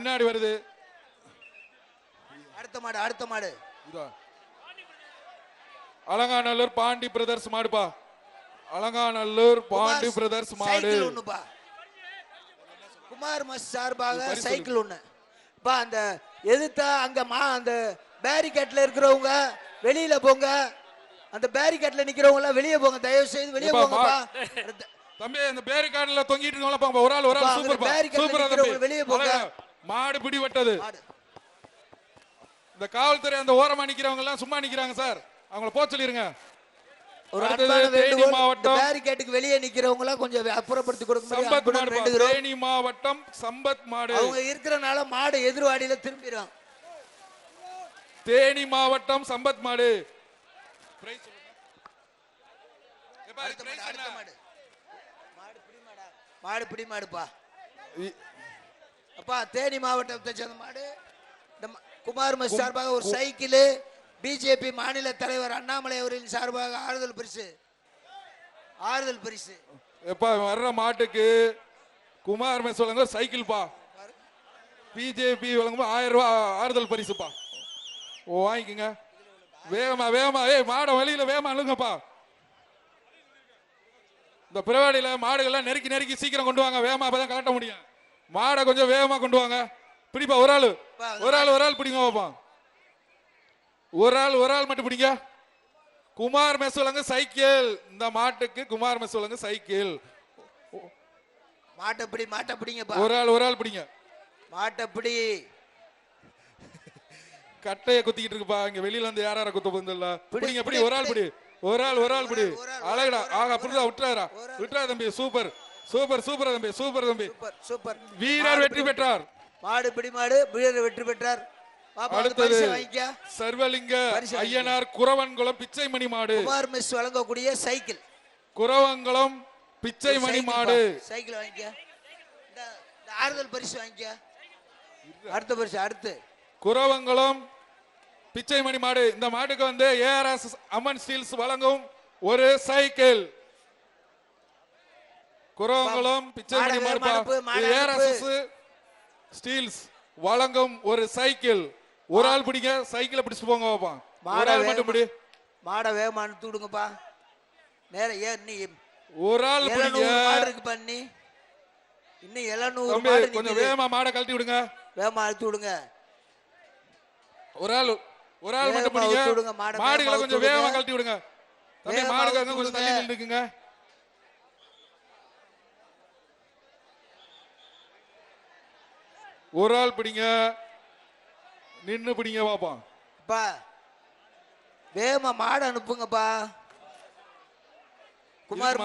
பின்னாடி வருது. அடுத்த மாடு அலங்காநல்லூர் பாண்டி பிரதர்ஸ் மாடுப்பா. அலங்காநல்லூர் பாண்டி பிரதர்ஸ் மாடு. குமார் மஸ் சார்பாக சைக்கிள் ஒண்ணு. அந்த எதிர்த்தா அங்க அந்த பேரிகேட்ல இருக்கிறவங்க வெளியில போங்க. அந்த பேரிகேட்ல நிக்கிறவங்க எல்லாம் வெளியே போங்க, தயவு செய்து வெளியே போங்கப்பா. தம்பி அந்த பேரிகார்ட்ல தொங்கிட்டு இருக்கவங்க ஒரு ஆள் சூப்பர்ப்பா. சூப்பரா தம்பி வெளியே போங்க. மாடு பிடிபட்டது. இந்த காவல்துறை அந்த ஓரமா நிக்கிறவங்க எல்லாம் சும்மா நிக்கிறாங்க சார், அவங்கள போக சொல்லிருங்க. ஒரு அன்பான வேண்டுகோள், மாவட்டம் பேரிகேட்டுக்கு வெளியே நிக்கிறவங்க எல்லாம் கொஞ்சம் அப்புறப்படுத்தி கொடுங்க. தேனி மாவட்டம் சம்பத் மாடு அவங்க இருக்கறனால மாடு எதிர்வாடியில திரும்பிடும். தேனி மாவட்டம் சம்பத் மாடு. மாடு பிடி மாடுப்பா. அப்பா தேனி மாவட்டத்தை சேர்ந்த மாடு. குமார் மஸ் சார்பாக ஒரு சைக்கிள், பிஜேபி மாநில தலைவர் அண்ணாமலை அவர்களின் சார்பாக ஆறுதல் பரிசு. எப்பா வர்ற மாட்டுக்கு குமார் மஸ் வழங்க சைக்கிள் பா, பிஜேபி வழங்கும் 1000 ரூபாய் ஆறுதல் பரிசுப்பா. வாங்கிக்கங்க வேகமா வேகமா. மாட வழியில வேகமா அழுங்கப்பா. இந்த பிரவாடியில மாடுகள்லாம் நெருக்கி நெருக்கி சீக்கிரம் கொண்டு வாங்க, வேகமா அப்பதான் கலட்ட முடியும். மாடை கொஞ்சம் வேகமா கொண்டு வாங்க. பிடிப்பா, ஒரு ஆள் பிடிங்க பாப்பா. ஒரு ஆள் மட்டும் பிடிங்க. குமார் மெஸ் வழங்க சைக்கிள். இந்த மாட்டுக்கு குமார் மெஸ் வழங்க சைக்கிள். மாட்டை பிடிங்க. ஒரு ஆள் பிடிங்க. மாட்டை பிடி. கட்டைய குத்திக்கிட்டு இருக்குப்பா. இங்க வெளியில இருந்து யார குத்த போதில்ல. பிடிங்க பிடி. ஒரு ஆள் பிடி. ஒரு ஆள் பிடி. அழகடா. ஆக புரிதா. விட்டுறா தம்பி. சூப்பர் தம்பி. சூப்பர் வீரர் வெற்றி பெற்றார். மாடு பிடி மாடு. வீரர் வெற்றி பெற்றார். அடுத்தது சர்வலிங்க ஐயனார் குரவன்குளம் பிச்சைமணி மாடு. குமார் மிஸ் வழங்கக்கூடிய சைக்கிள். குரவன்குளம் பிச்சைமணி மாடு சைக்கிள் வாங்கிக்க. இந்த ஆறுதல் பரிசு வாங்கிக்க. அடுத்த பரிசு அடுத்து குரவன்குளம் பிச்சைமணி மாடு. இந்த மாட்டுக்கு வந்து ஏஆர்எஸ் அம்மன் ஸ்டீல்ஸ் வழங்கும் ஒரு சைக்கிள். குரவன்குளம் பிச்சைமணி மாடு. ஏஆர்எஸ் ஸ்டீல்ஸ் வழங்கும் ஒரு சைக்கிள். ஒரு ஆள் பிடிங்க. சைக்கிளை பிடிச்சு போங்க பாப்பா. ஒரு ஆள் மட்டும் பிடி. மாடை வேகமா அனுப்பி விடுங்கப்பா. நேரம் நீ ஒரு ஆள் பிடிங்க. இருக்கு பண்ணி இன்னும் 700 கொஞ்சம் வேகமா மாடை கழட்டி விடுங்க. வேகமா அழுத்தி விடுங்க. ஒரு ஆள் மட்டும் பிடிங்க. மாடுகளை கொஞ்சம் வேகமா கழட்டி விடுங்க. தம்பி மாடுங்க கொஞ்சம் தள்ளி நின்னுக்குங்க. ஒரு ஆள் பிடிங்க. நின்னு பிடிங்க பாப்பா. வேகமா மாடு அனுப்புங்கப்பா. குமார்